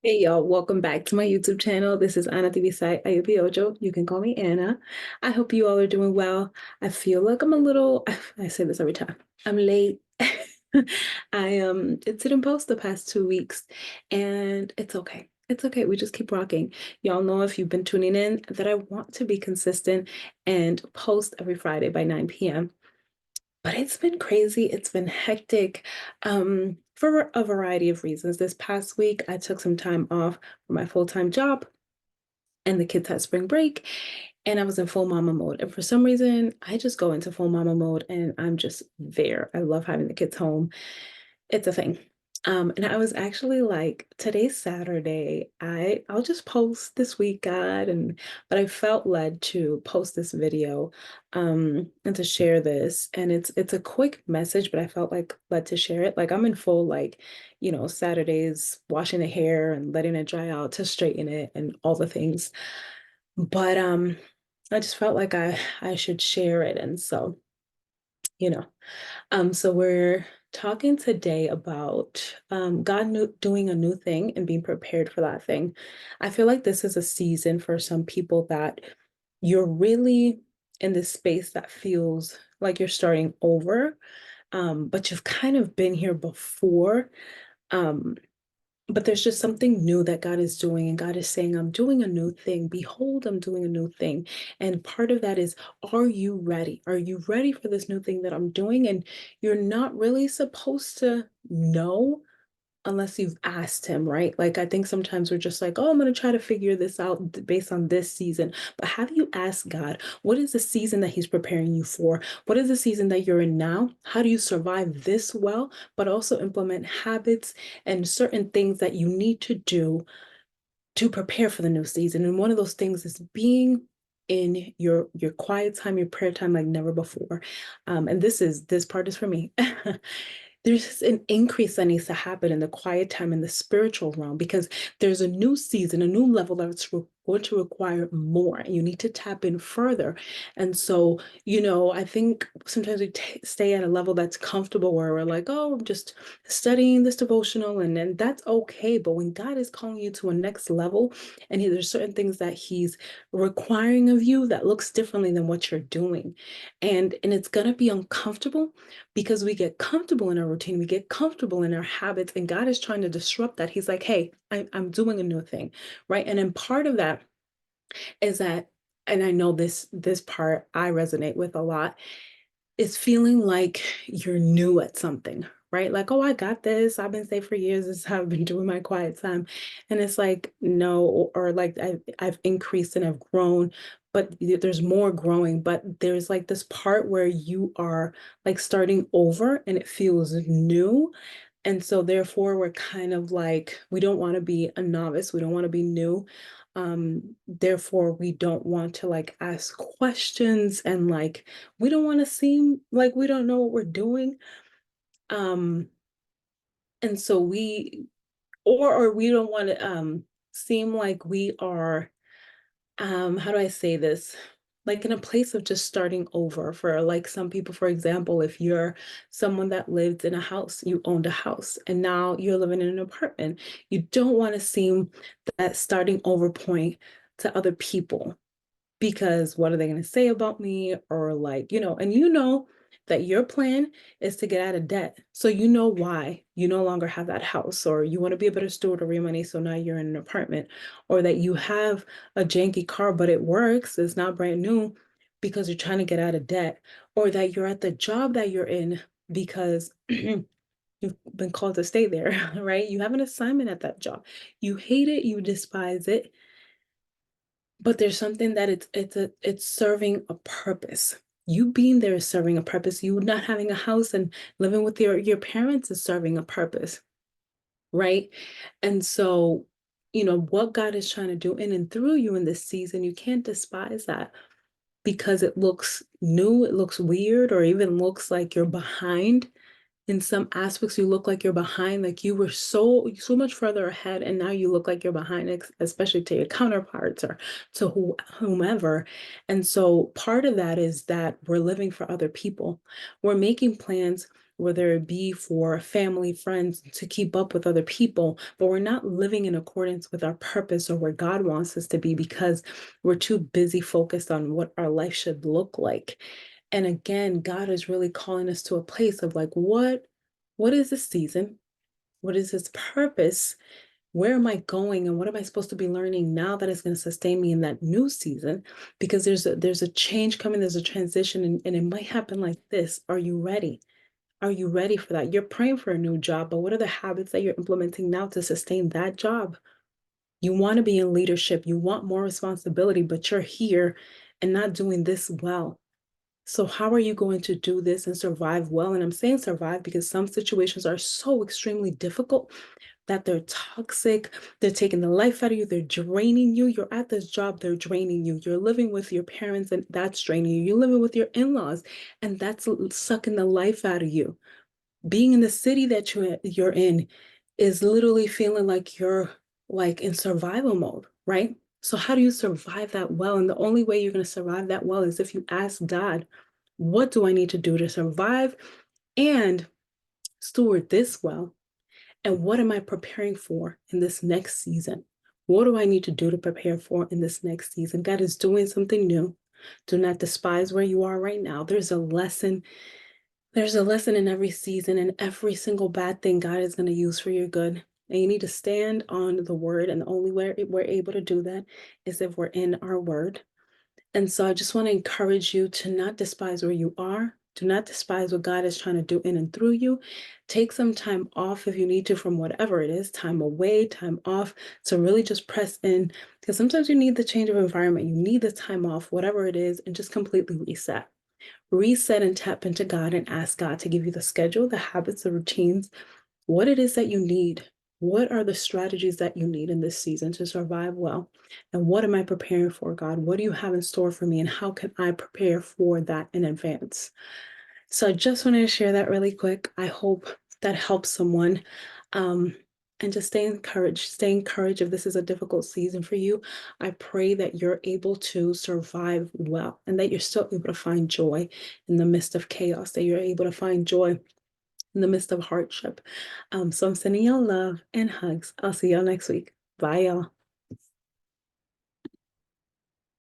Hey y'all, welcome back to my YouTube channel. This is Anna TV site Ayubi Ojo. You can call me Anna. I hope you all are doing well. I feel like I'm a little, I say this every time. I'm late. It didn't post the past 2 weeks and it's okay. It's okay. We just keep rocking. Y'all know if you've been tuning in that I want to be consistent and post every Friday by 9 p.m. But it's been crazy. It's been hectic for a variety of reasons. This past week, I took some time off from my full-time job, and the kids had spring break, and I was in full mama mode. And for some reason, I just go into full mama mode, and I'm just there. I love having the kids home. It's a thing. And I was actually like, today's Saturday. I'll just post this week, God, but I felt led to post this video, and to share this. And it's a quick message, but I felt like led to share it. Like I'm in full like, Saturdays washing the hair and letting it dry out to straighten it and all the things. But I just felt like I should share it. And so, you know. So we're talking today about doing a new thing and being prepared for that thing. I feel like this is a season for some people that you're really in this space that feels like you're starting over, but you've kind of been here before. Um, but there's just something new that God is doing, and God is saying, I'm doing a new thing. Behold, I'm doing a new thing. And part of that is, are you ready? Are you ready for this new thing that I'm doing? And you're not really supposed to know unless you've asked him, right? Like I think sometimes we're just like, oh, I'm going to try to figure this out based on this season. But have you asked God, what is the season that he's preparing you for? What is the season that you're in now? How do you survive this well, but also implement habits and certain things that you need to do to prepare for the new season? And one of those things is being in your quiet time, your prayer time like never before. And this part is for me. There's just an increase that needs to happen in the quiet time in the spiritual realm because there's a new season, a new level that's going to require more, and you need to tap in further. And so, I think sometimes we stay at a level that's comfortable where we're like, oh, I'm just studying this devotional, and then that's okay. But when God is calling you to a next level, and there's certain things that He's requiring of you that looks differently than what you're doing, and it's gonna be uncomfortable because we get comfortable in our routine, we get comfortable in our habits, and God is trying to disrupt that. He's like, hey, I'm doing a new thing, right? And then part of that is that, and I know this part I resonate with a lot, is feeling like you're new at something, right? Like, oh, I got this. I've been safe for years. This is how I've been doing my quiet time. And it's like, no, or like I've increased and I've grown, but there's more growing. But there's like this part where you are like starting over and it feels new. And so therefore we're kind of like, we don't want to be a novice. We don't want to be new. Therefore we don't want to like ask questions, and like we don't want to seem like we don't know what we're doing. Um, and so or we don't want to seem like we are, how do I say this? Like in a place of just starting over. For like some people, for example, if you're someone that lived in a house, you owned a house, and now you're living in an apartment, you don't want to seem that starting over point to other people, because what are they going to say about me? Or like, and that your plan is to get out of debt. So you know why you no longer have that house, or you want to be a better steward of your money. So now you're in an apartment, or that you have a janky car, but it works. It's not brand new because you're trying to get out of debt, or that you're at the job that you're in because you've been called to stay there, right? You have an assignment at that job. You hate it, you despise it, but there's something that it's serving a purpose. You being there is serving a purpose. You not having a house and living with your parents is serving a purpose, right? And so, what God is trying to do in and through you in this season, you can't despise that because it looks new, it looks weird, or even looks like you're behind. In some aspects, you look like you're behind, like you were so much further ahead, and now you look like you're behind, especially to your counterparts or to whomever. And so part of that is that we're living for other people. We're making plans whether it be for family, friends, to keep up with other people, but we're not living in accordance with our purpose or where God wants us to be because we're too busy focused on what our life should look like. And again, God is really calling us to a place of like, what is this season? What is its purpose? Where am I going and what am I supposed to be learning now that is going to sustain me in that new season? Because there's a change coming, there's a transition, and it might happen like this. Are you ready? Are you ready for that? You're praying for a new job, but what are the habits that you're implementing now to sustain that job? You want to be in leadership, you want more responsibility, but you're here and not doing this well. So how are you going to do this and survive well? And I'm saying survive because some situations are so extremely difficult that they're toxic, they're taking the life out of you, they're draining you. You're at this job, they're draining you. You're living with your parents, and that's draining you. You're living with your in-laws, and that's sucking the life out of you. Being in the city that you're in is literally feeling like you're like in survival mode, right? So how do you survive that well? And the only way you're going to survive that well is if you ask God, what do I need to do to survive and steward this well? And what am I preparing for in this next season? What do I need to do to prepare for in this next season? God is doing something new. Do not despise where you are right now. There's a lesson. There's a lesson in every season, and every single bad thing God is going to use for your good. And you need to stand on the word. And the only way we're able to do that is if we're in our word. And so I just want to encourage you to not despise where you are. Do not despise what God is trying to do in and through you. Take some time off if you need to from whatever it is, time away, time off, to really just press in. Because sometimes you need the change of environment. You need the time off, whatever it is, and just completely reset. Reset and tap into God and ask God to give you the schedule, the habits, the routines, what it is that you need. What are the strategies that you need in this season to survive well? And what am I preparing for, God? What do you have in store for me? And how can I prepare for that in advance? So I just wanted to share that really quick. I hope that helps someone. Um, and just stay encouraged. Stay encouraged if this is a difficult season for you. I pray that you're able to survive well and that you're still able to find joy in the midst of chaos, that you're able to find joy in the midst of hardship. So I'm sending y'all love and hugs. I'll see y'all next week. Bye, y'all.